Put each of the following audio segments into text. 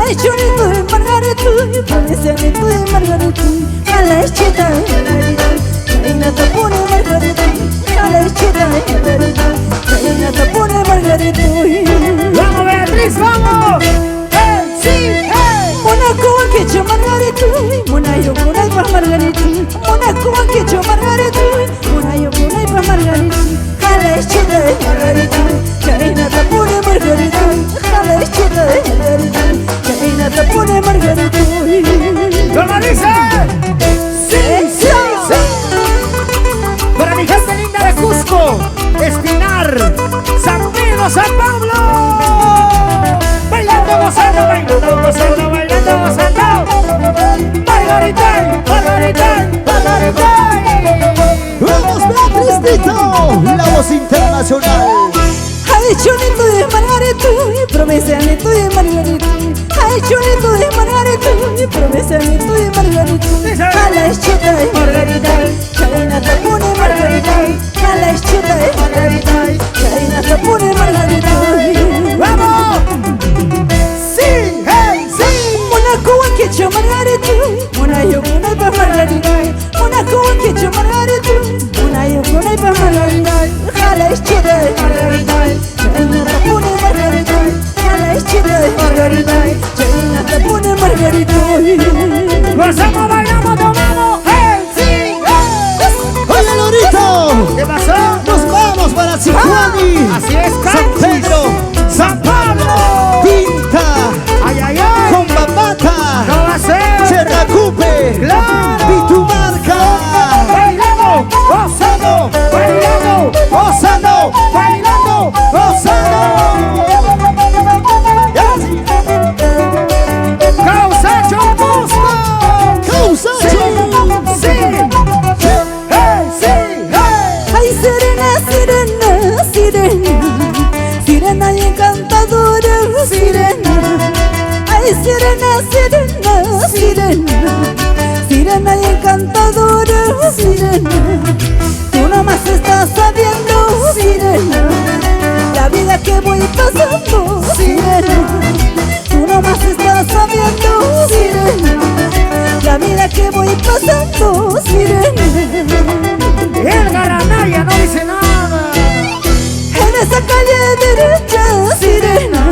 Ay, chulito de Margarito, promesito de Margarito, a la chita de Margarito, reina te pone Margarito, a la chita de Margarito, reina te pone Margarito. ¡Vamos, Beatriz, vamos! ¡Sí, Monaco que yo Margarito, Monayo Monay pa Margarito, Monaco que yo Margarito, Monayo Monay pa Margarito, a la chita de Margarito, reina te pone Margarito, a la chita de Margarito, reina te pone Margarito. ¡Toma, dice! ¡Sí, sí, sí! Para mi gente linda de Cusco, Espinar, San Pedro, San Pablo. Bailando, gozando, bailando, gozando, bailando, gozando. Margarita, Margarita, Margarita. ¡Vamos, Beatricito! La voz internacional. Ay, chulito de Margarito, promesanito de Margarito. Ay, chulito de Margarito, promesanito de Margarito. A la chita de Margarita, reina te pone Margarita, a la chita de Margarita, reina te pone Margarita. ¡Vamos! ¡Sí, hey, sí! Monaco que yo Margarito, Monayo Monay pa Margarita, Monaco que yo Margarito, Monayo Monay pa Margarita, a la chita de Margarita, reina te pone Margarita, a la chita de Margarita, reina te pone Margarita. ¡Gozamos, bailamos, tomamos! ¡Hey, sí! ¡Hey! ¡Oye, Lorito! ¿Qué pasó? Nos vamos para Sijuani, Así es, San Pedro, San Pablo. Pinta, ¡Ay, ay, ay! Combamata, ¡No va a ser! Cherracupe, ¡Claro! Pitumarca. ¡Bailando! ¡Gozando! ¡Bailando! ¡Gozando! ¡Bailando! ¡Gozando! ¡Causacho Cusco! ¡Causacho! ¡Sí! ¡Hey, sí! ¡Hey! Ay, sirena, sirena, sirena, sirena y encantadora, sirena. Ay, sirena, sirena, sirena, sirena y encantadora, sirena. Tú nomás estás sabiendo, sirena, la vida que voy pasando, sirena. Tú nomás estás sabiendo, sirena, la vida que voy pasando, sirena. El Garanaya no dice nada. En esa calle derecha, sirena,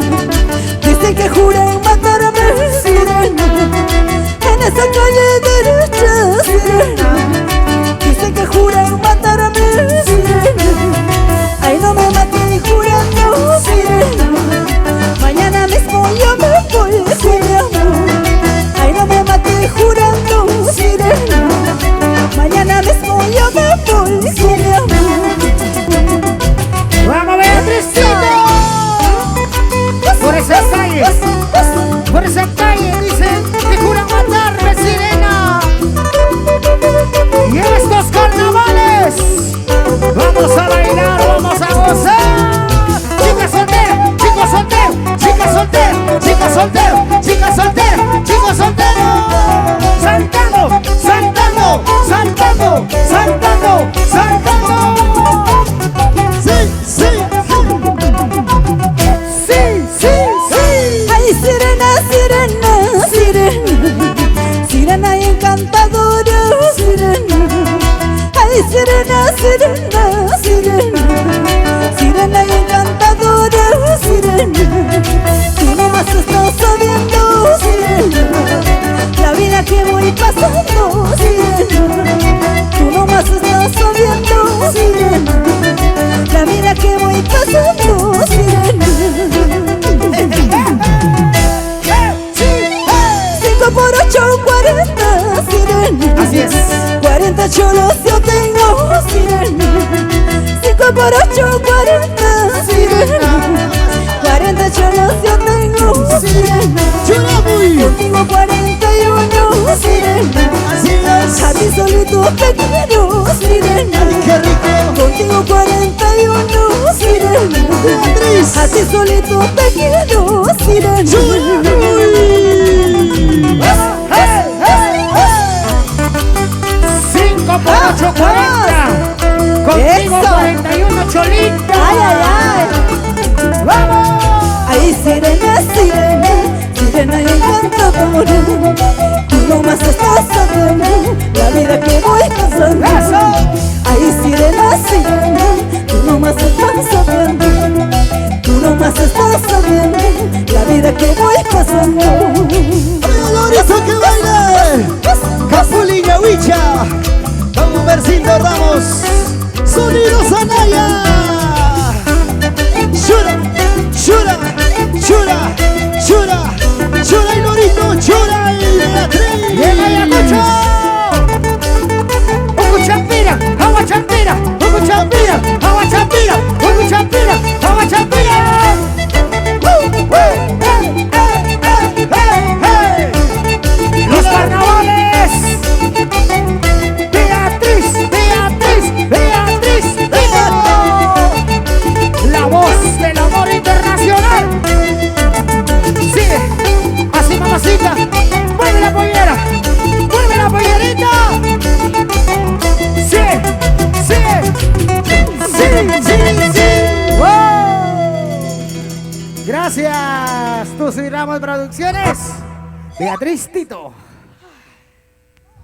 dicen que juran matarme, sirena. En esa calle derecha, sirena, dicen que juran matarme, sirena. Ay, no me maten jurando, sirena, mañana mismo yo me voy con mi amor. Ay, no me maten jurando, sirena, mañana mismo yo me voy con mi amor. ¡Vamos, Beatricito! Por esa calle dicen que juran matarme, sirena. Y en estos carnavales vamos a bailar, vamos a gozar. Chicas solteras, chicos solteros, chicas solteras, chicas solteros, chicas solteras, chicos solteros. Saltando, saltando, saltando, saltando, saltando. ¡Sí, sí! Sí, sí, sí. Ay, sirena, sirena, sirena, sirena y encantadora, sirena. Ay, sirena, sirena, sirena, sirena y encantadora, sirena. Tú nomás estás sabiendo, sirena, la vida que voy pasando, sirena. Tú nomás estás sabiendo, sirena, la vida que voy pasando, sirena. 5 por 8, 40, sirena. Así es. 40 cholos yo tengo, sirena. 5 por 8, 40, sirena. 40 cholos yo tengo, sirena. ¡Chulabuy! Contigo 41, sirena. Así es. A ti solito te quiero, sirena. ¡Ay, qué rico! Contigo 41, sirena. Beatriz. A ti solito te quiero, sirena. ¡Chulabuy! 5 por 8, 40. Contigo Eso. 41, Cholita. Ay, ay, ay. ¡Vamos! Ay, sirena, sirena, sirena y la que voy pasando. ¡Ay, Lorenzo que baile! Capulina Huicha, con Humbercito Ramos, Sonido Sanaya. Chura, chura, chura, chura, chura y Lorito, chura y Beatriz. ¡Llega Ayacucho! ¡Ucu Champira! ¡Agua Champira! ¡Ucu Champira! ¡Agua Champira! ¡Ucu Champira! ¡Agua Champira! ¡Los carnavales! ¡Beatriz! ¡Beatriz! ¡Beatriz! ¡La voz del amor internacional! ¡Sigue! ¡Así, mamacita! ¡Mueve la pollera! ¡Mueve la pollerita! ¡Sí! ¡Sí! ¡Sí! ¡Sí! ¡Sí! ¡Wow! Gracias, Tusi Ramos Producciones. Beatriz Tito.